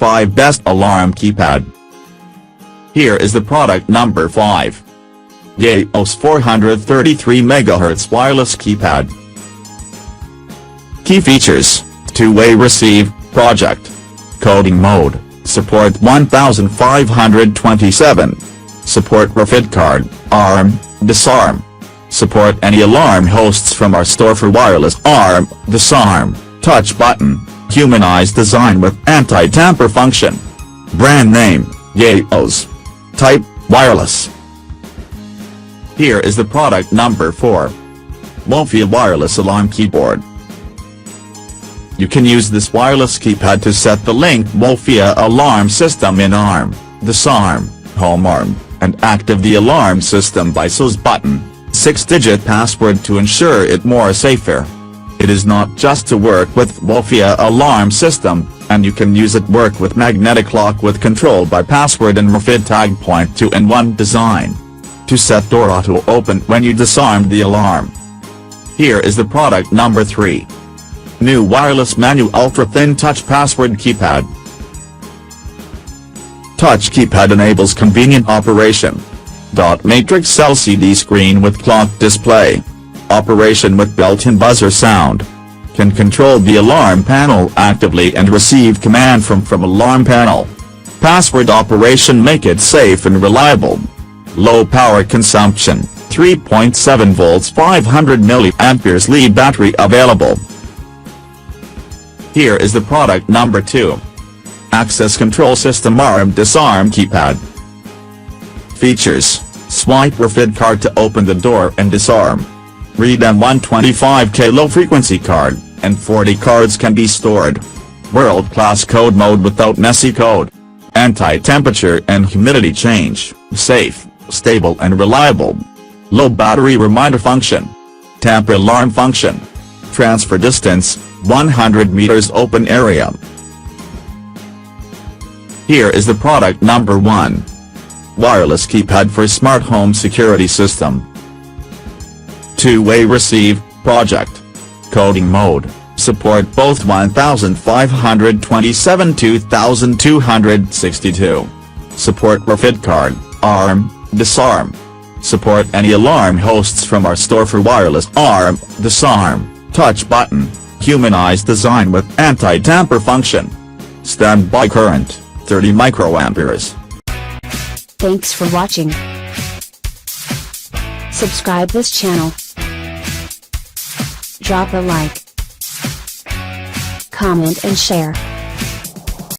5 Best Alarm Keypad. Here is the product number 5. YAOSE 433 MHz Wireless Keypad. Key features: 2-way receive, project. Coding mode, support 1527. Support RFID card, ARM, Disarm. Support any alarm hosts from our store for wireless ARM, Disarm, touch button, humanized design with anti-tamper function. Brand name, YAOSE. Type, wireless. Here is the product number 4. Wofea Wireless Alarm Keyboard. You can use this wireless keypad to set the linked Wofea alarm system in ARM, Disarm, Home ARM, and active the alarm system by SOS button, 6-digit password to ensure it more safer. It is not just to work with Wofea alarm system, and you can use it work with magnetic lock with control by password and RFID tag point 2-in-1 design. To set door auto open when you disarmed the alarm. Here is the product number 3. New wireless manual ultra-thin touch password keypad. Touch keypad enables convenient operation. Matrix LCD screen with clock display. Operation with built-in buzzer sound. Can control the alarm panel actively and receive command from alarm panel. Password operation make it safe and reliable. Low power consumption, 3.7 volts 500 mAh lead battery available. Here is the product number 2. Access Control System ARM Disarm Keypad. Features: swipe RFID card to open the door and disarm. Read M125K low-frequency card, and 40 cards can be stored. World-class code mode without messy code. Anti-temperature and humidity change, safe, stable and reliable. Low battery reminder function. Tamper alarm function. Transfer distance, 100 meters open area. Here is the product number 1. Wireless keypad for smart home security system. 2-way receive, project. Coding mode, support both 1527-2262. Support RFID card, ARM, Disarm. Support any alarm hosts from our store for wireless ARM, Disarm, touch button, humanized design with anti-tamper function. Standby current, 30 microamperes. Thanks for watching. Subscribe this channel. Drop a like, comment and share.